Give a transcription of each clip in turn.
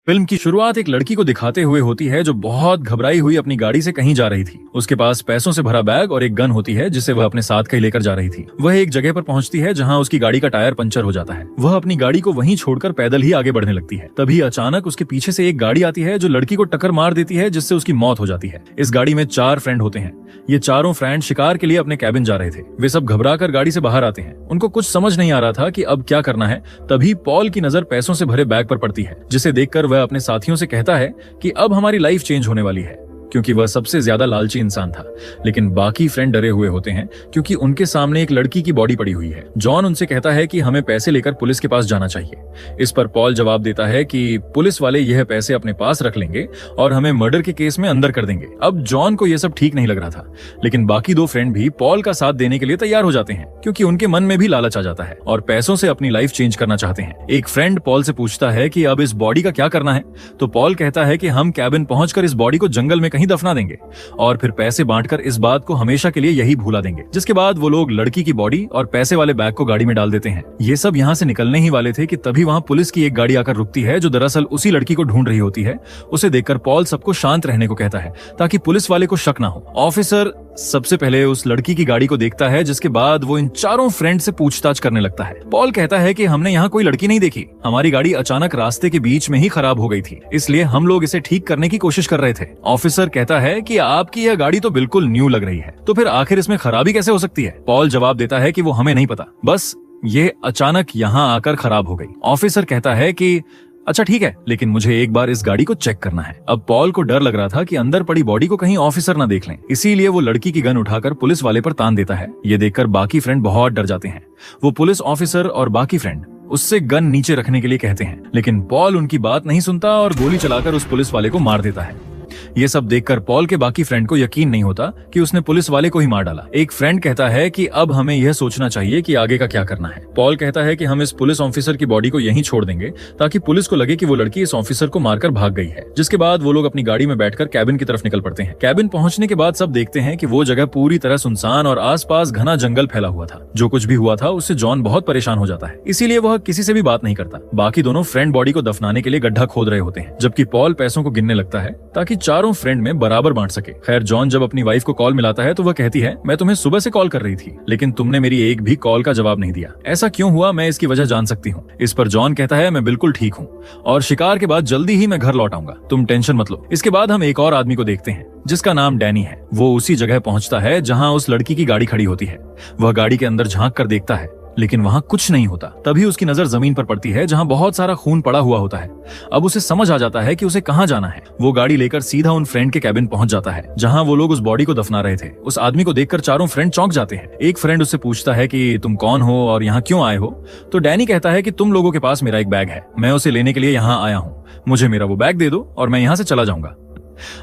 Film की शुरुआत एक लड़की को दिखाते हुए होती है जो बहुत घबराई हुई अपनी गाड़ी से कहीं जा रही थी। उसके पास पैसों से भरा बैग और एक गन होती है जिसे वह अपने साथ कहीं लेकर जा रही थी। वह एक जगह पर पहुंचती है जहां उसकी गाड़ी का टायर पंचर हो जाता है। वह अपनी गाड़ी को वहीं छोड़कर पैदल ही आगे बढ़ने लगती है। तभी अचानक उसके पीछे से एक गाड़ी आती है जो लड़की को टक्कर मार देती है, जिससे उसकी मौत हो जाती है। इस गाड़ी में 4 फ्रेंड होते हैं। ये चारों फ्रेंड शिकार के लिए अपने कैबिन जा रहे थे। वे सब घबराकर गाड़ी से बाहर आते हैं। उनको कुछ समझ नहीं आ रहा था कि अब क्या करना है। तभी पॉल की नजर पैसों से भरे बैग पर पड़ती है, जिसे देखकर वह अपने साथियों से कहता है कि अब हमारी लाइफ चेंज होने वाली है, क्योंकि वह सबसे ज्यादा लालची इंसान था। लेकिन बाकी फ्रेंड डरे हुए होते हैं क्योंकि उनके सामने एक लड़की की बॉडी पड़ी हुई है। जॉन उनसे कहता है कि हमें पैसे लेकर पुलिस के पास जाना चाहिए। इस पर पॉल जवाब देता है कि पुलिस वाले यह पैसे अपने पास रख लेंगे और हमें मर्डर के केस में अंदर कर देंगे। अब जॉन को यह सब ठीक नहीं लग रहा था, लेकिन बाकी 2 फ्रेंड भी पॉल का साथ देने के लिए तैयार हो जाते हैं, क्योंकि उनके मन में भी लालच आ जाता है और पैसों से अपनी लाइफ चेंज करना चाहते हैं। एक फ्रेंड पॉल से पूछता है कि अब इस बॉडी का क्या करना है, तो पॉल कहता है कि हम कैबिन पहुंचकर इस बॉडी को जंगल में कहीं दफना देंगे और फिर पैसे बांटकर इस बात को हमेशा के लिए यही भूला देंगे। जिसके बाद वो लोग लड़की की बॉडी और पैसे वाले बैग को गाड़ी में डाल देते हैं। ये सब यहाँ से निकलने ही वाले थे कि तभी वहाँ पुलिस की एक गाड़ी आकर रुकती है जो दरअसल उसी लड़की को ढूंढ रही होती है। उसे देखकर पॉल सबको शांत रहने को कहता है ताकि पुलिस वाले को शक ना हो। ऑफिसर सबसे पहले उस लड़की की गाड़ी को देखता है, जिसके बाद वो इन चारों फ्रेंड से पूछताछ करने लगता है। पॉल कहता है कि हमने यहाँ कोई लड़की नहीं देखी, हमारी गाड़ी अचानक रास्ते के बीच में ही खराब हो गई थी, इसलिए हम लोग इसे ठीक करने की कोशिश कर रहे थे। ऑफिसर कहता है कि आपकी यह गाड़ी तो बिल्कुल न्यू लग रही है, तो फिर आखिर इसमें खराबी कैसे हो सकती है? पॉल जवाब देता है कि वो हमें नहीं पता, बस ये अचानक यहाँ आकर खराब हो गई। ऑफिसर कहता है कि अच्छा ठीक है, लेकिन मुझे एक बार इस गाड़ी को चेक करना है। अब पॉल को डर लग रहा था कि अंदर पड़ी बॉडी को कहीं ऑफिसर न देख लें, इसीलिए वो लड़की की गन उठाकर पुलिस वाले पर तान देता है। ये देखकर बाकी फ्रेंड बहुत डर जाते हैं। वो पुलिस ऑफिसर और बाकी फ्रेंड उससे गन नीचे रखने के लिए कहते हैं, लेकिन पॉल उनकी बात नहीं सुनता और गोली चलाकर उस पुलिस वाले को मार देता है। ये सब देखकर पॉल के बाकी फ्रेंड को यकीन नहीं होता कि उसने पुलिस वाले को ही मार डाला। एक फ्रेंड कहता है कि अब हमें यह सोचना चाहिए कि आगे का क्या करना है। पॉल कहता है कि हम इस पुलिस ऑफिसर की बॉडी को यहीं छोड़ देंगे ताकि पुलिस को लगे कि वो लड़की इस ऑफिसर को मारकर भाग गई है। जिसके बाद वो लोग अपनी गाड़ी में बैठकर कैबिन की तरफ निकल पड़ते हैं। कैबिन पहुंचने के बाद सब देखते हैं कि वो जगह पूरी तरह सुनसान और आसपास घना जंगल फैला हुआ था। जो कुछ भी हुआ था उससे जॉन बहुत परेशान हो जाता है, इसीलिए वह किसी से भी बात नहीं करता। बाकी दोनों फ्रेंड बॉडी को दफनाने के लिए गड्ढा खोद रहे होते हैं, जबकि पॉल पैसों को गिनने लगता है ताकि चारों फ्रेंड में बराबर बांट सके। खैर, जॉन जब अपनी वाइफ को कॉल मिलाता है तो वह कहती है, मैं तुम्हें सुबह से कॉल कर रही थी, लेकिन तुमने मेरी एक भी कॉल का जवाब नहीं दिया। ऐसा क्यों हुआ, मैं इसकी वजह जान सकती हूँ। इस पर जॉन कहता है, मैं बिल्कुल ठीक हूँ और शिकार के बाद जल्दी ही मैं घर लौट आऊंगा, तुम टेंशन मत लो। इसके बाद हम एक और आदमी को देखते हैं जिसका नाम डैनी है। वो उसी जगह पहुंचता है जहां उस लड़की की गाड़ी खड़ी होती है। वह गाड़ी के अंदर झांक कर देखता है, लेकिन वहां कुछ नहीं होता। तभी उसकी नजर जमीन पर पड़ती है जहां बहुत सारा खून पड़ा हुआ होता है। अब उसे समझ आ जाता है कि उसे कहां जाना है। वो गाड़ी लेकर सीधा उन फ्रेंड के कैबिन पहुंच जाता है जहां वो लोग उस बॉडी को दफना रहे थे। उस आदमी को देखकर चारों फ्रेंड चौंक जाते हैं। एक फ्रेंड उससे पूछता है कि तुम कौन हो और यहाँ क्यों आए हो? तो डैनी कहता है कि तुम लोगों के पास मेरा एक बैग है, मैं उसे लेने के लिए यहाँ आया हूँ, मुझे मेरा वो बैग दे दो और मैं यहाँ से चला जाऊंगा।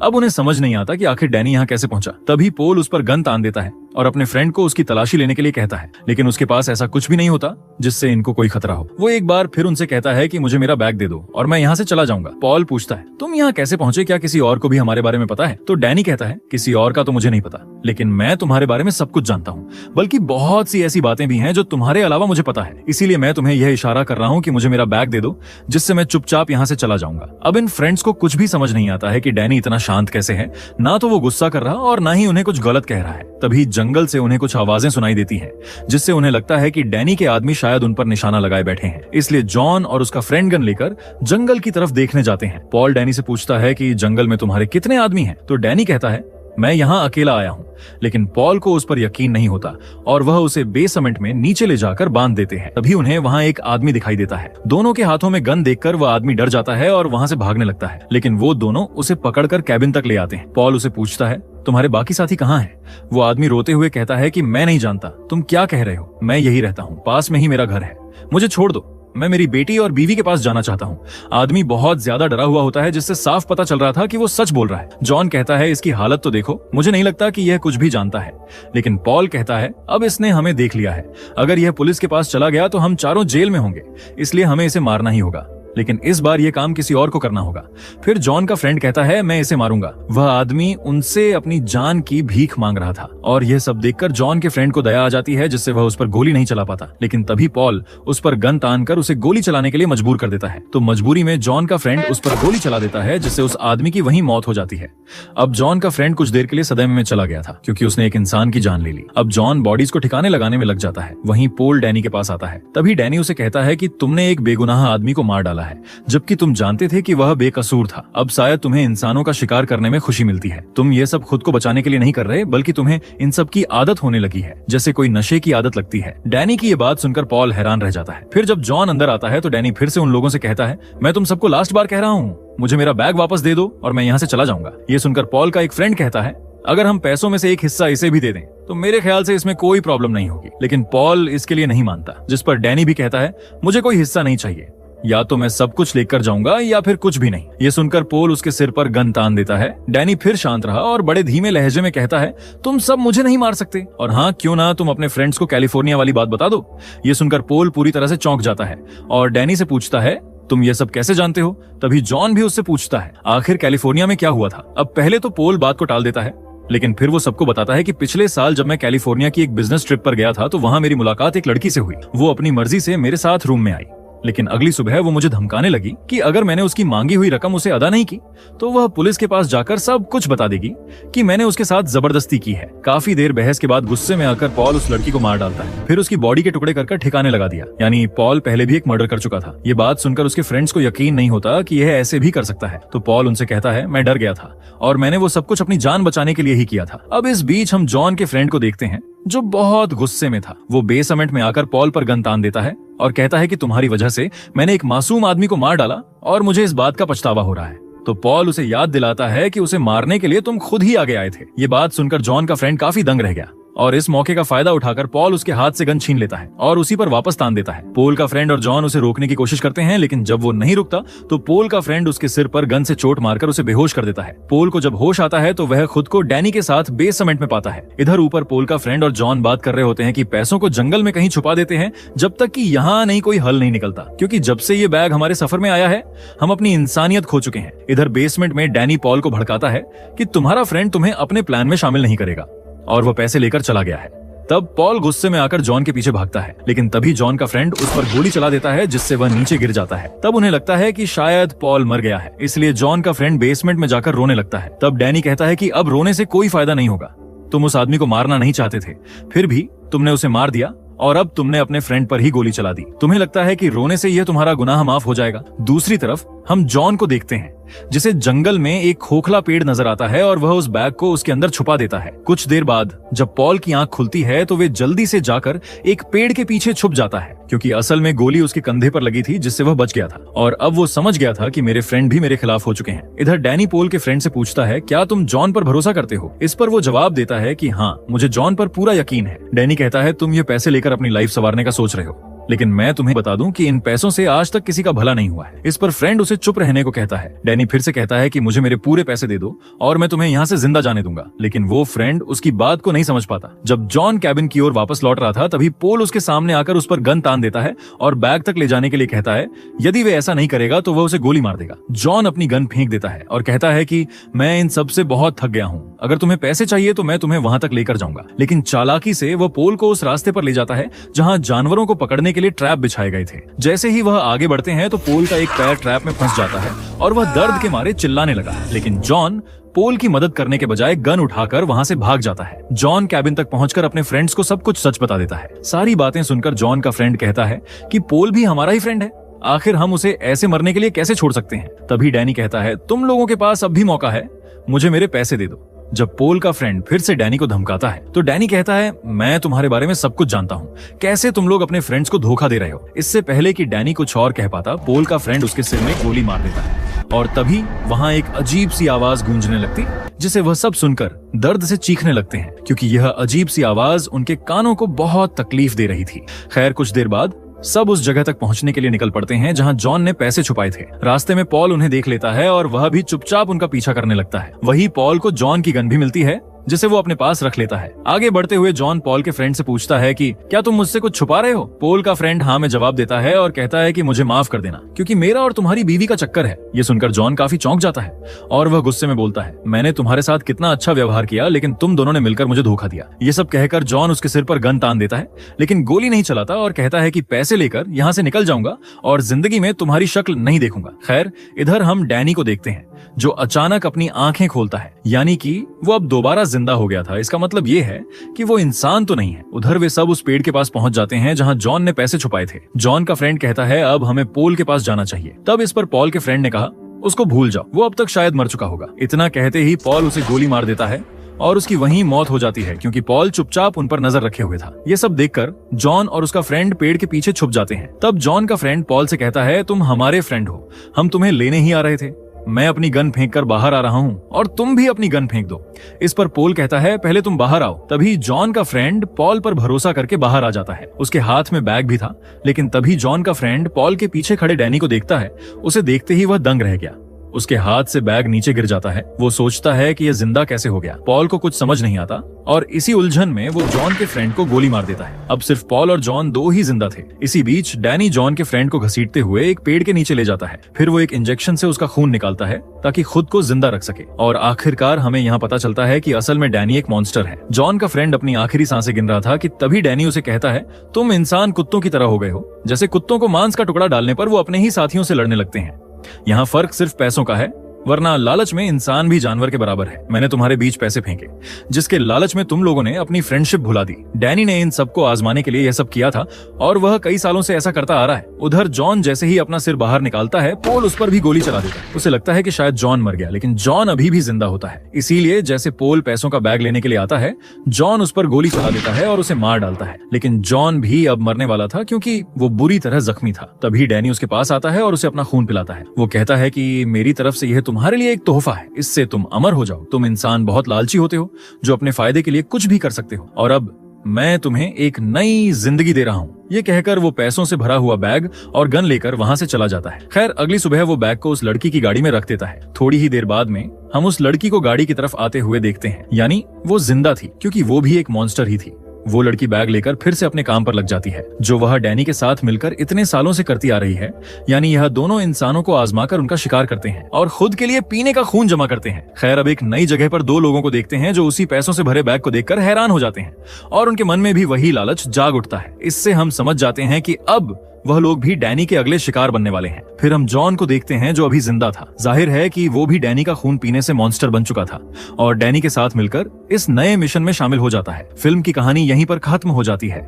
अब उन्हें समझ नहीं आता कि आखिर डैनी यहाँ कैसे पहुंचा। तभी पोल उस पर गन तान देता है और अपने फ्रेंड को उसकी तलाशी लेने के लिए कहता है, लेकिन उसके पास ऐसा कुछ भी नहीं होता जिससे इनको कोई खतरा हो। वो एक बार फिर उनसे कहता है कि मुझे मेरा बैग दे दो और मैं यहाँ से चला जाऊंगा। पॉल पूछता है, तुम यहाँ कैसे पहुंचे, क्या किसी और को भी हमारे बारे में पता है? तो डैनी कहता है, किसी और का तो मुझे नहीं पता, लेकिन मैं तुम्हारे बारे में सब कुछ जानता हूँ, बल्कि बहुत सी ऐसी बातें भी हैं जो तुम्हारे अलावा मुझे पता है, इसीलिए मैं तुम्हें यह इशारा कर रहा हूँ कि मुझे मेरा बैग दे दो, जिससे मैं चुपचाप यहाँ से चला जाऊंगा। अब इन फ्रेंड्स को कुछ भी समझ नहीं आता है कि डैनी इतना शांत कैसे है। ना तो वो गुस्सा कर रहा और ना ही उन्हें कुछ गलत कह रहा है। तभी जंगल से उन्हें कुछ आवाजें सुनाई देती हैं, जिससे उन्हें लगता है कि डैनी के आदमी शायद उन पर निशाना लगाए बैठे हैं। इसलिए जॉन और उसका फ्रेंड गन लेकर जंगल की तरफ देखने जाते हैं। पॉल डैनी से पूछता है कि जंगल में तुम्हारे कितने आदमी हैं? तो डैनी कहता है, मैं यहाँ अकेला आया हूँ। लेकिन पॉल को उस पर यकीन नहीं होता और वह उसे बेसमेंट में नीचे ले जाकर बांध देते हैं। तभी उन्हें वहाँ एक आदमी दिखाई देता है। दोनों के हाथों में गन देखकर वह आदमी डर जाता है और वहाँ से भागने लगता है, लेकिन वो दोनों उसे पकड़कर कैबिन तक ले आते हैं। पॉल उसे पूछता है, तुम्हारे बाकी साथी कहाँ हैं? वो आदमी रोते हुए कहता है कि मैं नहीं जानता, तुम क्या कह रहे हो, मैं यही रहता हूँ, पास में ही मेरा घर है, मुझे छोड़ दो, मैं मेरी बेटी और बीवी के पास जाना चाहता हूँ। आदमी बहुत ज्यादा डरा हुआ होता है, जिससे साफ पता चल रहा था कि वो सच बोल रहा है। जॉन कहता है, इसकी हालत तो देखो, मुझे नहीं लगता कि यह कुछ भी जानता है। लेकिन पॉल कहता है, अब इसने हमें देख लिया है, अगर यह पुलिस के पास चला गया तो हम चारों जेल में होंगे, इसलिए हमें इसे मारना ही होगा। लेकिन इस बार ये काम किसी और को करना होगा। फिर जॉन का फ्रेंड कहता है मैं इसे मारूंगा। वह आदमी उनसे अपनी जान की भीख मांग रहा था और यह सब देखकर जॉन के फ्रेंड को दया आ जाती है, जिससे वह उस पर गोली नहीं चला पाता। लेकिन तभी पॉल उस पर गन तानकर उसे गोली चलाने के लिए मजबूर कर देता है। तो मजबूरी में जॉन का फ्रेंड उस पर गोली चला देता है, जिससे उस आदमी की वहीं मौत हो जाती है। अब जॉन का फ्रेंड कुछ देर के लिए सदमे में चला गया था, क्योंकि उसने एक इंसान की जान ले ली। अब जॉन बॉडीज को ठिकाने लगाने में लग जाता है। वहीं पोल डैनी के पास आता है। तभी डैनी उसे कहता है कि तुमने एक बेगुनाह आदमी को मार डाला है, जबकि तुम जानते थे कि वह बेकसूर था। अब शायद तुम्हें इंसानों का शिकार करने में खुशी मिलती है। तुम ये सब खुद को बचाने के लिए नहीं कर रहे, बल्कि तुम्हें इन सब की आदत होने लगी है, जैसे कोई नशे की आदत लगती है। डैनी की ये बात सुनकर पॉल हैरान रह जाता है। फिर जब जॉन अंदर आता है तो डैनी फिर से उन लोगों से कहता है मैं तुम सबको लास्ट बार कह रहा हूँ, मुझे मेरा बैग वापस दे दो और मैं यहाँ से चला जाऊंगा। ये सुनकर पॉल का एक फ्रेंड कहता है अगर हम पैसों में से एक हिस्सा इसे भी दे दें तो मेरे ख्याल से इसमें कोई प्रॉब्लम नहीं होगी। लेकिन पॉल इसके लिए नहीं मानता, जिस पर डैनी भी कहता है मुझे कोई हिस्सा नहीं चाहिए, या तो मैं सब कुछ लेकर जाऊंगा या फिर कुछ भी नहीं। ये सुनकर पोल उसके सिर पर गन तान देता है। डैनी फिर शांत रहा और बड़े धीमे लहजे में कहता है तुम सब मुझे नहीं मार सकते, और हाँ क्यों ना तुम अपने फ्रेंड्स को कैलिफोर्निया वाली बात बता दो। ये सुनकर पोल पूरी तरह से चौंक जाता है और डैनी से पूछता है तुम ये सब कैसे जानते हो। तभी जॉन भी उससे पूछता है आखिर कैलिफोर्निया में क्या हुआ था। अब पहले तो पोल बात को टाल देता है, लेकिन फिर वो सबको बताता है कि पिछले साल जब मैं कैलिफोर्निया की एक बिजनेस ट्रिप पर गया था तो वहां मेरी मुलाकात एक लड़की से हुई। वो अपनी मर्जी से मेरे साथ रूम में आई, लेकिन अगली सुबह वो मुझे धमकाने लगी कि अगर मैंने उसकी मांगी हुई रकम उसे अदा नहीं की तो वह पुलिस के पास जाकर सब कुछ बता देगी कि मैंने उसके साथ जबरदस्ती की है। काफी देर बहस के बाद गुस्से में आकर पॉल उस लड़की को मार डालता है, फिर उसकी बॉडी के टुकड़े कर ठिकाने लगा दिया। यानी पॉल पहले भी एक मर्डर कर चुका था। ये बात सुनकर उसके फ्रेंड्स को यकीन नहीं होता कि यह ऐसे भी कर सकता है। तो पॉल उनसे कहता है मैं डर गया था और मैंने वो सब कुछ अपनी जान बचाने के लिए ही किया था। अब इस बीच हम जॉन के फ्रेंड को देखते हैं जो बहुत गुस्से में था। वो बेसमेंट में आकर पॉल पर गन तान देता है और कहता है कि तुम्हारी वजह से मैंने एक मासूम आदमी को मार डाला और मुझे इस बात का पछतावा हो रहा है। तो पॉल उसे याद दिलाता है कि उसे मारने के लिए तुम खुद ही आगे आए थे। ये बात सुनकर जॉन का फ्रेंड काफी दंग रह गया और इस मौके का फायदा उठाकर पॉल उसके हाथ से गन छीन लेता है और उसी पर वापस तान देता है। पोल का फ्रेंड और जॉन उसे रोकने की कोशिश करते हैं, लेकिन जब वो नहीं रुकता तो पोल का फ्रेंड उसके सिर पर गन से चोट मारकर उसे बेहोश कर देता है। पोल को जब होश आता है तो वह खुद को डैनी के साथ बेसमेंट में पाता है। इधर ऊपर पोल का फ्रेंड और जॉन बात कर रहे होते हैं कि पैसों को जंगल में कहीं छुपा देते हैं जब तक कि यहाँ नहीं कोई हल नहीं निकलता, क्योंकि जब से ये बैग हमारे सफर में आया है हम अपनी इंसानियत खो चुके हैं। इधर बेसमेंट में डैनी पॉल को भड़काता है कि तुम्हारा फ्रेंड तुम्हें अपने प्लान में शामिल नहीं करेगा और वो पैसे लेकर चला गया है। तब पॉल गुस्से में आकर जॉन के पीछे भागता है, लेकिन तभी जॉन का फ्रेंड उस पर गोली चला देता है, जिससे वह नीचे गिर जाता है। तब उन्हें लगता है कि शायद पॉल मर गया है, इसलिए जॉन का फ्रेंड बेसमेंट में जाकर रोने लगता है। तब डैनी कहता है कि अब रोने से कोई फायदा नहीं होगा। तुम उस आदमी को मारना नहीं चाहते थे, फिर भी तुमने उसे मार दिया और अब तुमने अपने फ्रेंड पर ही गोली चला दी। तुम्हें लगता है कि रोने से यह तुम्हारा गुनाह माफ हो जाएगा। दूसरी तरफ हम जॉन को देखते हैं जिसे जंगल में एक खोखला पेड़ नजर आता है और वह उस बैग को उसके अंदर छुपा देता है। कुछ देर बाद जब पॉल की आंख खुलती है तो वे जल्दी से जाकर एक पेड़ के पीछे छुप जाता है, क्योंकि असल में गोली उसके कंधे पर लगी थी जिससे वह बच गया था और अब वो समझ गया था कि मेरे फ्रेंड भी मेरे खिलाफ हो चुके हैं। इधर डैनी पोल के फ्रेंड से पूछता है क्या तुम जॉन पर भरोसा करते हो। इस पर वो जवाब देता है कि हाँ, मुझे जॉन पर पूरा यकीन है। डैनी कहता है तुम ये पैसे लेकर अपनी लाइफ संवारने का सोच रहे हो, लेकिन मैं तुम्हें बता दूं कि इन पैसों से आज तक किसी का भला नहीं हुआ है। इस पर फ्रेंड उसे चुप रहने को कहता है। डैनी फिर से कहता है कि मुझे मेरे पूरे पैसे दे दो और मैं तुम्हें यहाँ से जिंदा जाने दूंगा, लेकिन वो फ्रेंड उसकी बात को नहीं समझ पाता। जब जॉन कैबिन की ओर वापस लौट रहा था तभी पोल उसके सामने आकर उस पर गन तान देता है और बैग तक ले जाने के लिए कहता है यदि वे ऐसा नहीं करेगा तो वह उसे गोली मार देगा। जॉन अपनी गन फेंक देता है और कहता है कि मैं इन सब से बहुत थक गया हूँ, अगर तुम्हें पैसे चाहिए तो मैं तुम्हें वहां तक लेकर जाऊंगा। लेकिन चालाकी से वह पोल को उस रास्ते पर ले जाता है जहाँ जानवरों को पकड़ने के लिए ट्रैप बिछाए गए थे। जैसे ही वह आगे बढ़ते हैं तो पोल का एक पैर ट्रैप में फंस जाता है और वह दर्द के मारे चिल्लाने लगा, लेकिन जॉन पोल की मदद करने के बजाय गन उठाकर वहां से भाग जाता है। जॉन कैबिन तक पहुंचकर अपने फ्रेंड्स को सब कुछ सच बता देता है। सारी बातें सुनकर जॉन का फ्रेंड कहता है कि पोल भी हमारा ही फ्रेंड है, आखिर हम उसे ऐसे मरने के लिए कैसे छोड़ सकते हैं। तभी डैनी कहता है तुम लोगों के पास अब भी मौका है, मुझे मेरे पैसे दे दो। जब पोल का फ्रेंड फिर से डैनी को धमकाता है तो डैनी कहता है मैं तुम्हारे बारे में सब कुछ जानता हूँ, कैसे तुम लोग अपने फ्रेंड्स को धोखा दे रहे हो। इससे पहले कि डैनी कुछ और कह पाता पोल का फ्रेंड उसके सिर में गोली मार देता है और तभी वहाँ एक अजीब सी आवाज गूंजने लगती जिसे वह सब सुनकर दर्द से चीखने लगते हैं, क्योंकि यह अजीब सी आवाज उनके कानों को बहुत तकलीफ दे रही थी। खैर कुछ देर बाद सब उस जगह तक पहुंचने के लिए निकल पड़ते हैं जहां जॉन ने पैसे छुपाए थे। रास्ते में पॉल उन्हें देख लेता है और वह भी चुपचाप उनका पीछा करने लगता है। वही पॉल को जॉन की गन भी मिलती है जिसे वो अपने पास रख लेता है। आगे बढ़ते हुए जॉन पॉल के फ्रेंड से पूछता है कि क्या तुम मुझसे कुछ छुपा रहे हो। पॉल का फ्रेंड हाँ में जवाब देता है और कहता है कि मुझे माफ कर देना, क्योंकि मेरा और तुम्हारी बीवी का चक्कर है। ये सुनकर जॉन काफी चौंक जाता है और वह गुस्से में बोलता है, मैंने तुम्हारे साथ कितना अच्छा व्यवहार किया, लेकिन तुम दोनों ने मिलकर मुझे धोखा दिया। ये सब कहकर जॉन उसके सिर पर गन तान देता है, लेकिन गोली नहीं चलाता और कहता है कि पैसे लेकर यहाँ से निकल जाऊंगा और जिंदगी में तुम्हारी शक्ल नहीं देखूंगा। खैर, इधर हम डैनी को देखते हैं जो अचानक अपनी आंखें खोलता है, यानी कि वो अब दोबारा जिंदा हो गया था। इसका मतलब ये है कि वो इंसान तो नहीं है। उधर वे सब उस पेड़ के पास पहुंच जाते हैं जहां जॉन ने पैसे छुपाए थे। जॉन का फ्रेंड कहता है अब हमें पॉल के पास जाना चाहिए। तब इस पर पॉल के फ्रेंड ने कहा, उसको भूल जाओ, वो अब तक शायद मर चुका होगा। इतना कहते ही पॉल उसे गोली मार देता है और उसकी वहीं मौत हो जाती है, क्योंकि पॉल चुपचाप उन पर नजर रखे हुए था। ये सब देखकर जॉन और उसका फ्रेंड पेड़ के पीछे छुप जाते हैं। तब जॉन का फ्रेंड पॉल से कहता है, तुम हमारे फ्रेंड हो, हम तुम्हें लेने ही आ रहे थे। मैं अपनी गन फेंक कर बाहर आ रहा हूँ और तुम भी अपनी गन फेंक दो। इस पर पॉल कहता है, पहले तुम बाहर आओ। तभी जॉन का फ्रेंड पॉल पर भरोसा करके बाहर आ जाता है। उसके हाथ में बैग भी था, लेकिन तभी जॉन का फ्रेंड पॉल के पीछे खड़े डैनी को देखता है। उसे देखते ही वह दंग रह गया। उसके हाथ से बैग नीचे गिर जाता है। वो सोचता है कि यह जिंदा कैसे हो गया। पॉल को कुछ समझ नहीं आता और इसी उलझन में वो जॉन के फ्रेंड को गोली मार देता है। अब सिर्फ पॉल और जॉन दो ही जिंदा थे। इसी बीच डैनी जॉन के फ्रेंड को घसीटते हुए एक पेड़ के नीचे ले जाता है। फिर वो एक इंजेक्शन से उसका खून निकालता है ताकि खुद को जिंदा रख सके। और आखिरकार हमें यहाँ पता चलता है कि असल में डैनी एक मॉन्स्टर है। जॉन का फ्रेंड अपनी आखिरी सांसें गिन रहा था कि तभी डैनी उसे कहता है, तुम इंसान कुत्तों की तरह हो गए हो। जैसे कुत्तों को मांस का टुकड़ा डालने पर वो अपने ही साथियों से लड़ने लगते हैं। यहाँ फर्क सिर्फ पैसों का है, वरना लालच में इंसान भी जानवर के बराबर है। मैंने तुम्हारे बीच पैसे फेंके, जिसके लालच में तुम लोगों ने अपनी फ्रेंडशिप भुला दी। डैनी ने इन सबको आजमाने के लिए यह सब किया था और वह कई सालों से ऐसा करता आ रहा है। उधर जॉन जैसे ही अपना सिर बाहर निकालता है, पॉल उस पर भी गोली चला देता है। उसे लगता है कि शायद जॉन मर गया, लेकिन जॉन अभी भी जिंदा होता है। इसीलिए जैसे पॉल पैसों का बैग लेने के लिए आता है, जॉन उस पर गोली चला देता है और उसे मार डालता है। लेकिन जॉन भी अब मरने वाला था, क्योंकि वो बुरी तरह जख्मी था। तभी डैनी उसके पास आता है और उसे अपना खून पिलाता है। वो कहता है कि मेरी तरफ से यह तुम्हारे लिए एक तोहफा है, इससे तुम अमर हो जाओ। तुम इंसान बहुत लालची होते हो, जो अपने फायदे के लिए कुछ भी कर सकते हो, और अब मैं तुम्हें एक नई जिंदगी दे रहा हूँ। ये कहकर वो पैसों से भरा हुआ बैग और गन लेकर वहां से चला जाता है। खैर, अगली सुबह वो बैग को उस लड़की की गाड़ी में रख देता है। थोड़ी ही देर बाद में हम उस लड़की को गाड़ी की तरफ आते हुए देखते हैं, यानी वो जिंदा थी, क्योंकि वो भी एक मॉन्स्टर ही थी। वो लड़की बैग लेकर फिर से अपने काम पर लग जाती है, जो वह डैनी के साथ मिलकर इतने सालों से करती आ रही है। यानी यह दोनों इंसानों को आजमाकर उनका शिकार करते हैं और खुद के लिए पीने का खून जमा करते हैं। खैर, अब एक नई जगह पर दो लोगों को देखते हैं जो उसी पैसों से भरे बैग को देखकर हैरान हो जाते हैं और उनके मन में भी वही लालच जाग उठता है। इससे हम समझ जाते हैं कि अब वह लोग भी डैनी के अगले शिकार बनने वाले हैं। फिर हम जॉन को देखते हैं जो अभी जिंदा था। जाहिर है कि वो भी डैनी का खून पीने से मॉन्स्टर बन चुका था और डैनी के साथ मिलकर इस नए मिशन में शामिल हो जाता है। फिल्म की कहानी यहीं पर खत्म हो जाती है।